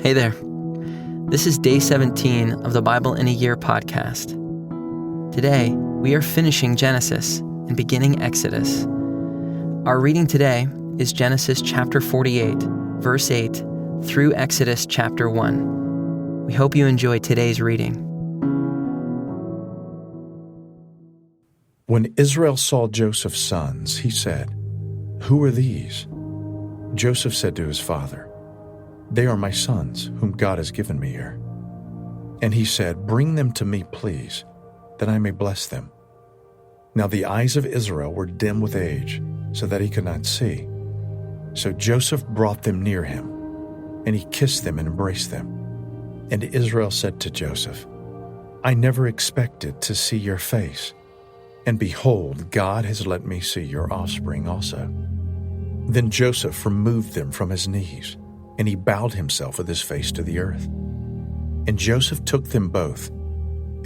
Hey there. This is day 17 of the Bible in a Year podcast. Today, we are finishing Genesis and beginning Exodus. Our reading today is Genesis chapter 48, verse 8, through Exodus chapter 1. We hope you enjoy today's reading. When Israel saw Joseph's sons, he said, "Who are these?" Joseph said to his father, "They are my sons, whom God has given me here." And he said, "Bring them to me, please, that I may bless them." Now the eyes of Israel were dim with age, so that he could not see. So Joseph brought them near him, and he kissed them and embraced them. And Israel said to Joseph, "I never expected to see your face, and behold, God has let me see your offspring also." Then Joseph removed them from his knees, and he bowed himself with his face to the earth. And Joseph took them both,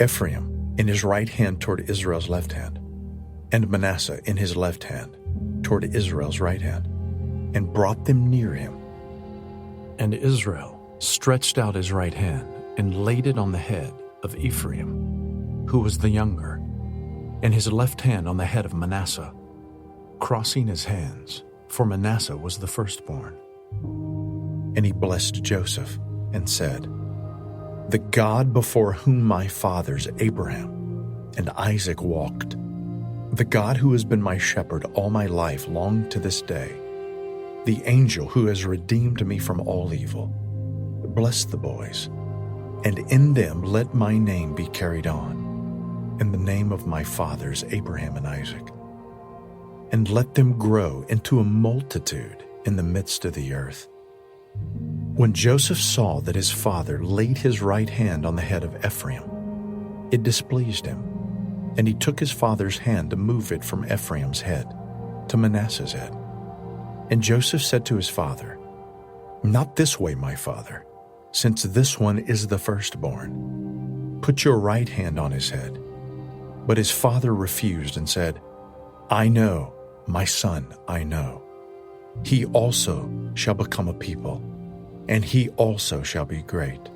Ephraim in his right hand toward Israel's left hand, and Manasseh in his left hand toward Israel's right hand, and brought them near him. And Israel stretched out his right hand and laid it on the head of Ephraim, who was the younger, and his left hand on the head of Manasseh, crossing his hands, for Manasseh was the firstborn. And he blessed Joseph and said, "The God before whom my fathers Abraham and Isaac walked, the God who has been my shepherd all my life long to this day, the angel who has redeemed me from all evil, bless the boys, and in them let my name be carried on, in the name of my fathers Abraham and Isaac, and let them grow into a multitude in the midst of the earth." When Joseph saw that his father laid his right hand on the head of Ephraim, it displeased him, and he took his father's hand to move it from Ephraim's head to Manasseh's head. And Joseph said to his father, "Not this way, my father, since this one is the firstborn. Put your right hand on his head." But his father refused and said, "I know, my son, I know. He also shall become a people, and he also shall be great.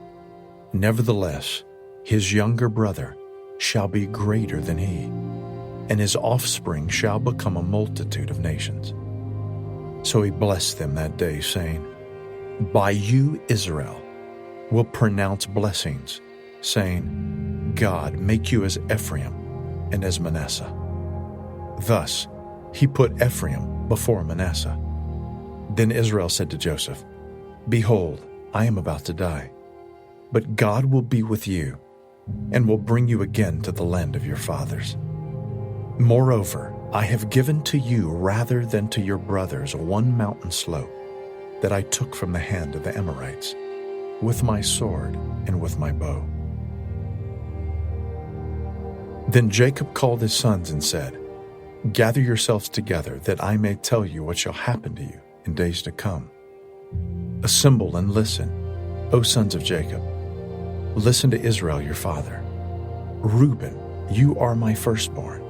Nevertheless, his younger brother shall be greater than he, and his offspring shall become a multitude of nations." So he blessed them that day, saying, "By you, Israel, will pronounce blessings, saying, God make you as Ephraim and as Manasseh." Thus he put Ephraim before Manasseh. Then Israel said to Joseph, "Behold, I am about to die, but God will be with you, and will bring you again to the land of your fathers. Moreover, I have given to you rather than to your brothers one mountain slope that I took from the hand of the Amorites, with my sword and with my bow." Then Jacob called his sons and said, "Gather yourselves together, that I may tell you what shall happen to you in days to come. Assemble and listen, O sons of Jacob. Listen to Israel your father. Reuben, you are my firstborn,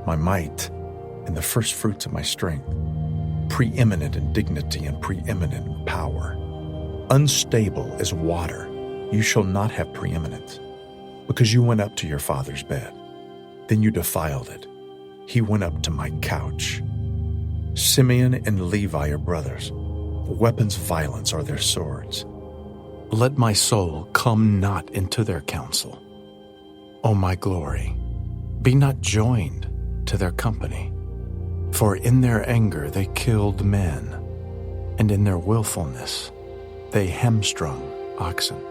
my might, and the firstfruits of my strength, preeminent in dignity and preeminent in power. Unstable as water, you shall not have preeminence, because you went up to your father's bed. Then you defiled it. He went up to my couch. Simeon and Levi are brothers. Weapons of violence are their swords. Let my soul come not into their counsel. O my glory, be not joined to their company. For in their anger they killed men, and in their willfulness they hamstrung oxen.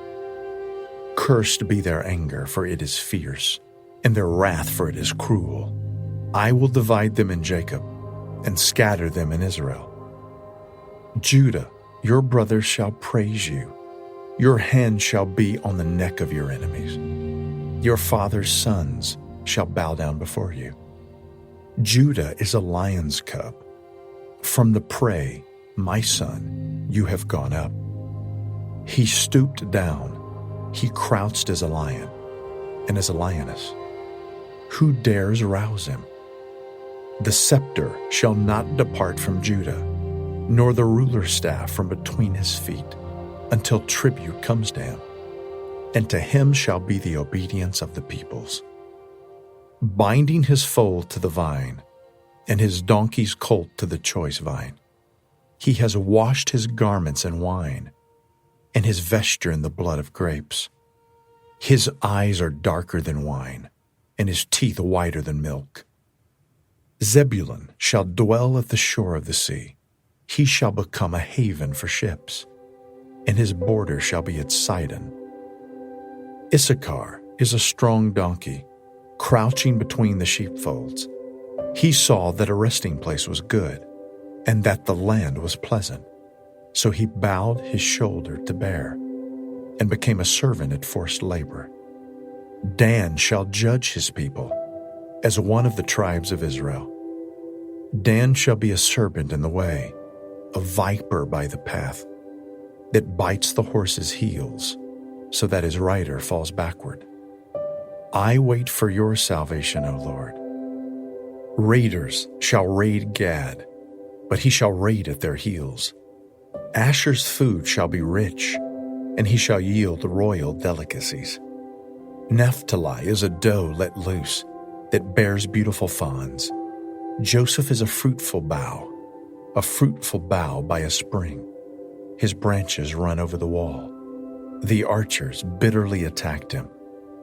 Cursed be their anger, for it is fierce, and their wrath, for it is cruel. I will divide them in Jacob, and scatter them in Israel. Judah, your brothers shall praise you. Your hand shall be on the neck of your enemies. Your father's sons shall bow down before you. Judah is a lion's cub. From the prey, my son, you have gone up. He stooped down. He crouched as a lion and as a lioness. Who dares rouse him? The scepter shall not depart from Judah, nor the ruler's staff from between his feet, until tribute comes to him, and to him shall be the obedience of the peoples. Binding his foal to the vine, and his donkey's colt to the choice vine. He has washed his garments in wine, and his vesture in the blood of grapes. His eyes are darker than wine, and his teeth whiter than milk. Zebulun shall dwell at the shore of the sea. He shall become a haven for ships, and his border shall be at Sidon. Issachar is a strong donkey, crouching between the sheepfolds. He saw that a resting place was good, and that the land was pleasant. So he bowed his shoulder to bear, and became a servant at forced labor. Dan shall judge his people, as one of the tribes of Israel. Dan shall be a serpent in the way, a viper by the path, that bites the horse's heels, so that his rider falls backward. I wait for your salvation, O Lord. Raiders shall raid Gad, but he shall raid at their heels. Asher's food shall be rich, and he shall yield royal delicacies. Naphtali is a doe let loose, that bears beautiful fawns. Joseph is a fruitful bough by a spring. His branches run over the wall. The archers bitterly attacked him,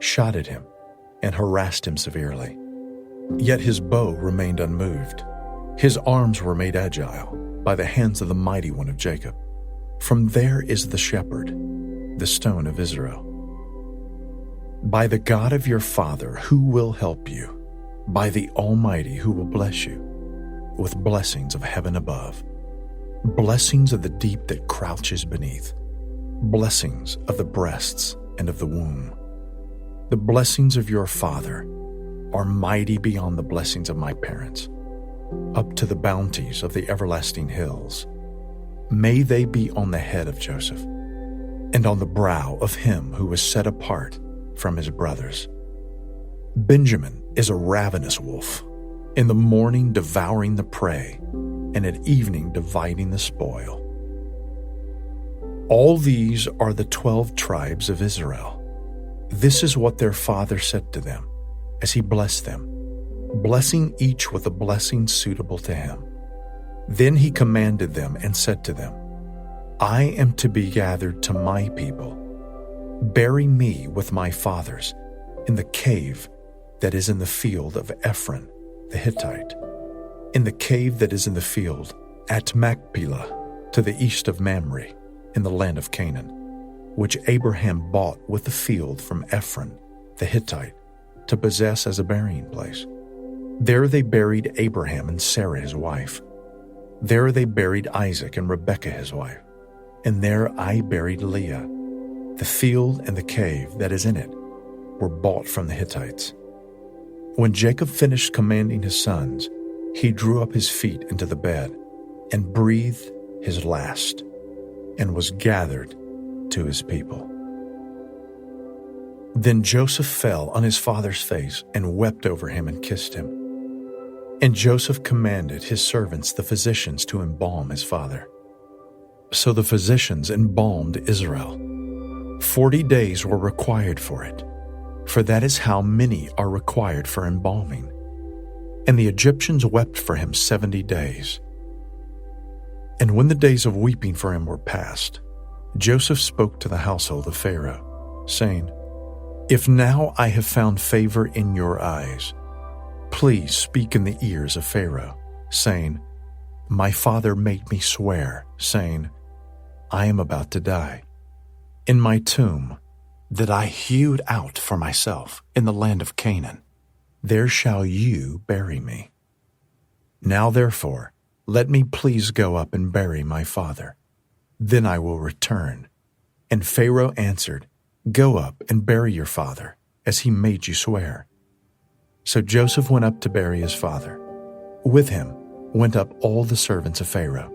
shot at him, and harassed him severely. Yet his bow remained unmoved. His arms were made agile by the hands of the mighty one of Jacob. From there is the shepherd, the stone of Israel. By the God of your father, who will help you, by the Almighty who will bless you, with blessings of heaven above, blessings of the deep that crouches beneath, blessings of the breasts and of the womb. The blessings of your father are mighty beyond the blessings of my parents, up to the bounties of the everlasting hills. May they be on the head of Joseph, and on the brow of him who was set apart from his brothers. Benjamin is a ravenous wolf, in the morning devouring the prey, and at evening dividing the spoil. All these are the 12 tribes of Israel. This is what their father said to them, as he blessed them, blessing each with a blessing suitable to him. Then he commanded them and said to them, I am to be gathered to my people. Bury me with my fathers in the cave that is in the field of Ephron the Hittite, in the cave that is in the field at Machpelah, to the east of Mamre, in the land of Canaan, which Abraham bought with the field from Ephron the Hittite, to possess as a burying place. There they buried Abraham and Sarah his wife. There they buried Isaac and Rebekah his wife. And there I buried Leah. The field and the cave that is in it were bought from the Hittites. When Jacob finished commanding his sons, he drew up his feet into the bed and breathed his last, and was gathered to his people. Then Joseph fell on his father's face and wept over him and kissed him. And Joseph commanded his servants, the physicians, to embalm his father. So the physicians embalmed Israel. 40 days were required for it, for that is how many are required for embalming. And the Egyptians wept for him 70 days. And when the days of weeping for him were past, Joseph spoke to the household of Pharaoh, saying, If now I have found favor in your eyes, please speak in the ears of Pharaoh, saying, My father made me swear, saying, I am about to die. In my tomb that I hewed out for myself in the land of Canaan, there shall you bury me. Now therefore, let me please go up and bury my father. Then I will return. And Pharaoh answered, Go up and bury your father, as he made you swear. So Joseph went up to bury his father. With him went up all the servants of Pharaoh,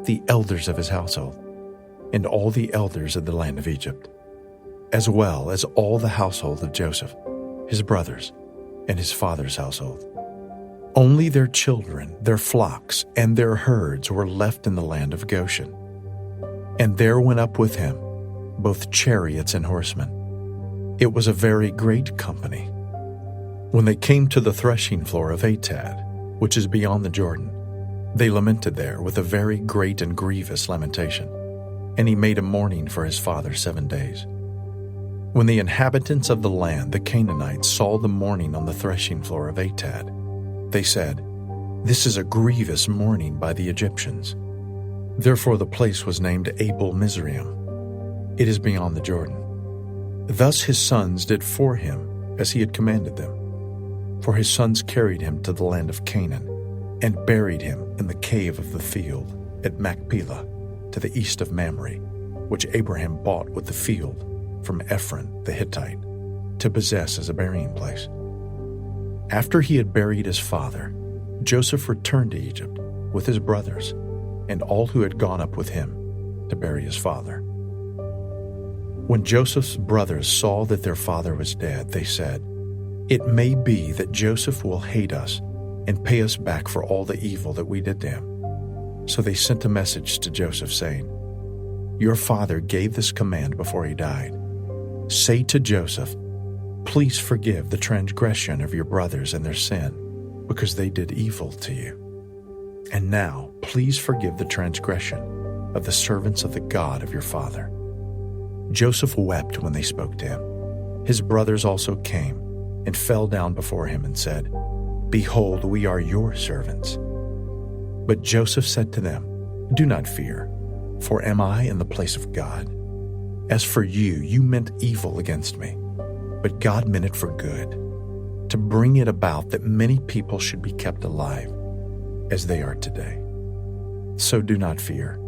the elders of his household, and all the elders of the land of Egypt, as well as all the household of Joseph, his brothers, and his father's household. Only their children, their flocks, and their herds were left in the land of Goshen. And there went up with him both chariots and horsemen. It was a very great company. When they came to the threshing floor of Atad, which is beyond the Jordan, they lamented there with a very great and grievous lamentation, and he made a mourning for his father 7 days. When the inhabitants of the land, the Canaanites, saw the mourning on the threshing floor of Atad, they said, "This is a grievous mourning by the Egyptians." Therefore the place was named Abel-Mizraim. It is beyond the Jordan. Thus his sons did for him as he had commanded them. For his sons carried him to the land of Canaan, and buried him in the cave of the field at Machpelah, to the east of Mamre, which Abraham bought with the field from Ephron the Hittite, to possess as a burying place. After he had buried his father, Joseph returned to Egypt with his brothers and all who had gone up with him to bury his father. When Joseph's brothers saw that their father was dead, they said, "It may be that Joseph will hate us and pay us back for all the evil that we did to him." So they sent a message to Joseph saying, "Your father gave this command before he died. Say to Joseph, please forgive the transgression of your brothers and their sin, because they did evil to you. And now please forgive the transgression of the servants of the God of your father." Joseph wept when they spoke to him. His brothers also came and fell down before him and said, "Behold, we are your servants." But Joseph said to them, "Do not fear, for am I in the place of God? As for you, you meant evil against me, but God meant it for good, to bring it about that many people should be kept alive, as they are today. So do not fear.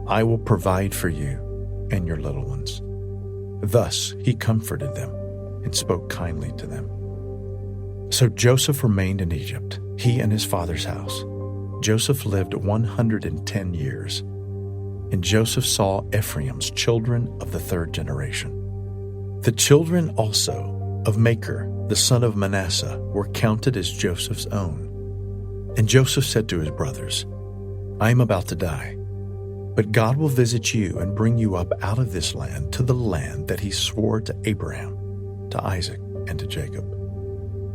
I will provide for you and your little ones." Thus he comforted them and spoke kindly to them. So Joseph remained in Egypt, he and his father's house. Joseph lived 110 years. And Joseph saw Ephraim's children of the 3rd generation. The children also of Machir, the son of Manasseh, were counted as Joseph's own. And Joseph said to his brothers, "I am about to die, but God will visit you and bring you up out of this land to the land that he swore to Abraham, to Isaac, and to Jacob."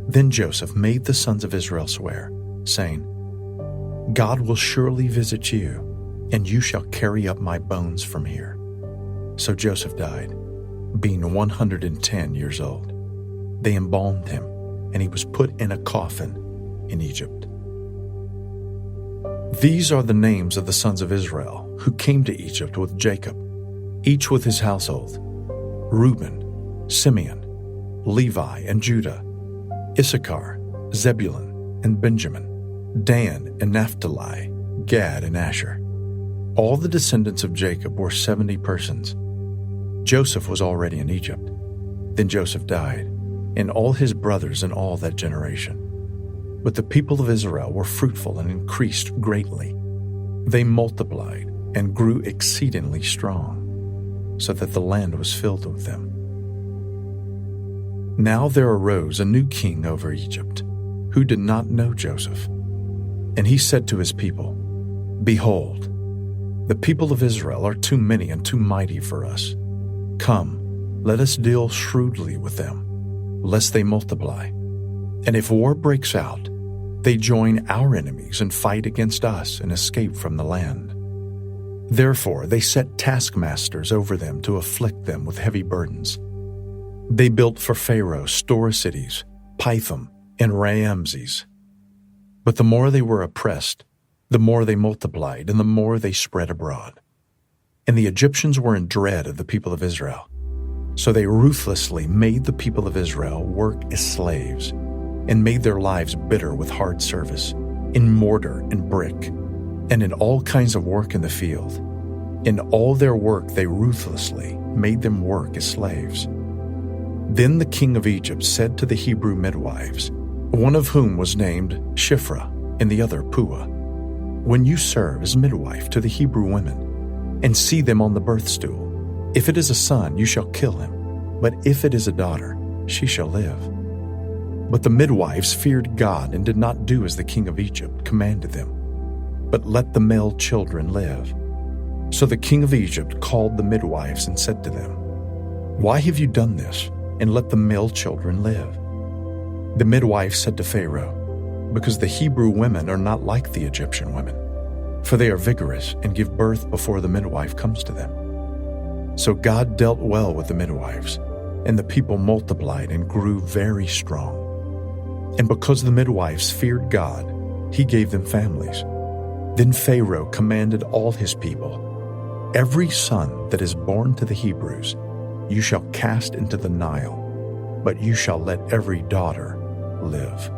Then Joseph made the sons of Israel swear, saying, "God will surely visit you, and you shall carry up my bones from here." So Joseph died, being 110 years old. They embalmed him, and he was put in a coffin in Egypt. These are the names of the sons of Israel who came to Egypt with Jacob, each with his household: Reuben, Simeon, Levi, and Judah, Issachar, Zebulun, and Benjamin, Dan and Naphtali, Gad and Asher. All the descendants of Jacob were 70 persons. Joseph was already in Egypt. Then Joseph died, and all his brothers and all that generation. But the people of Israel were fruitful and increased greatly. They multiplied and grew exceedingly strong, so that the land was filled with them. Now there arose a new king over Egypt, who did not know Joseph. And he said to his people, "Behold, the people of Israel are too many and too mighty for us. Come, let us deal shrewdly with them, lest they multiply. And if war breaks out, they join our enemies and fight against us and escape from the land." Therefore they set taskmasters over them to afflict them with heavy burdens. They built for Pharaoh store cities, Pithom and Ramses. But the more they were oppressed, the more they multiplied, and the more they spread abroad. And the Egyptians were in dread of the people of Israel. So they ruthlessly made the people of Israel work as slaves, and made their lives bitter with hard service, in mortar and brick, and in all kinds of work in the field. In all their work they ruthlessly made them work as slaves. Then the king of Egypt said to the Hebrew midwives, one of whom was named Shiphrah and the other Puah, "When you serve as midwife to the Hebrew women, and see them on the birth stool, if it is a son, you shall kill him, but if it is a daughter, she shall live." But the midwives feared God and did not do as the king of Egypt commanded them, but let the male children live. So the king of Egypt called the midwives and said to them, "Why have you done this, and let the male children live?" The midwife said to Pharaoh, "Because the Hebrew women are not like the Egyptian women, for they are vigorous and give birth before the midwife comes to them." So God dealt well with the midwives, and the people multiplied and grew very strong. And because the midwives feared God, he gave them families. Then Pharaoh commanded all his people, "Every son that is born to the Hebrews you shall cast into the Nile, but you shall let every daughter live."